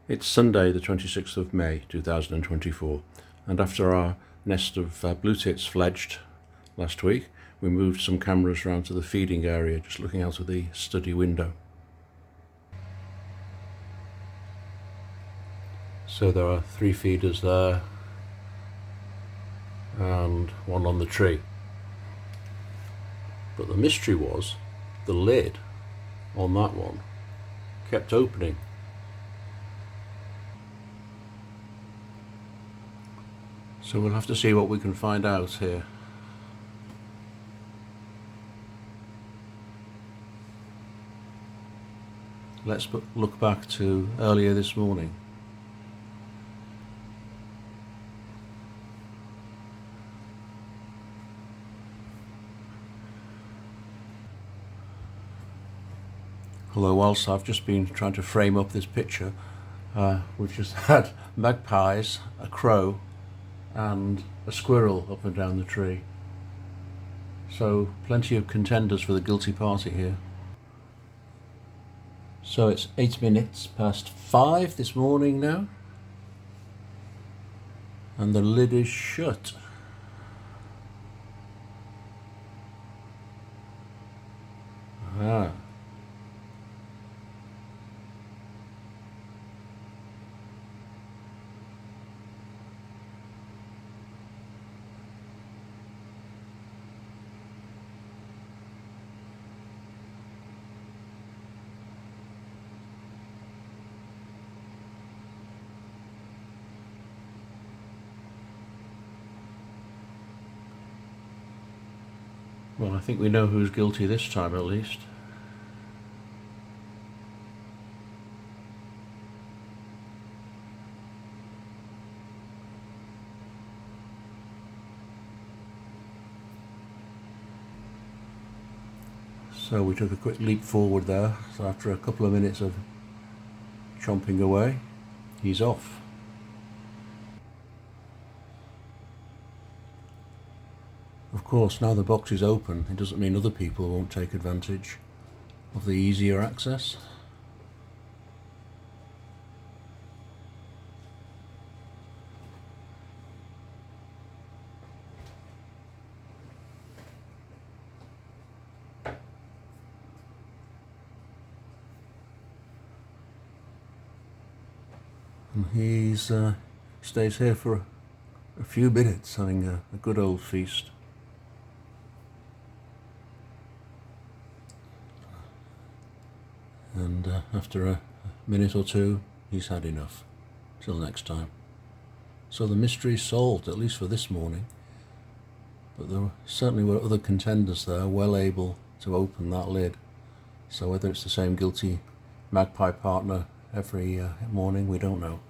It's Sunday the 26th of May 2024, and after our nest of blue tits fledged last week, we moved some cameras around to the feeding area, just looking out of the study window. So there are 3 feeders there and 1 on the tree. But the mystery was the lid on that one kept opening. So we'll have to see what we can find out here. Let's look back to earlier this morning. Although whilst I've just been trying to frame up this picture, we've just had magpies, a crow and a squirrel up and down the tree. So plenty of contenders for the guilty party here. So it's 8 minutes past 5 this morning now, and the lid is shut. Ah. Well, I think we know who's guilty this time at least. So we took a quick leap forward there. So after a couple of minutes of chomping away, he's off. Of course, now the box is open, it doesn't mean other people won't take advantage of the easier access. And he stays here for a few minutes, having a good old feast. And after a minute or two, he's had enough. Till next time. So the mystery is solved, at least for this morning. But there certainly were other contenders there, well able to open that lid. So whether it's the same guilty magpie partner every morning, we don't know.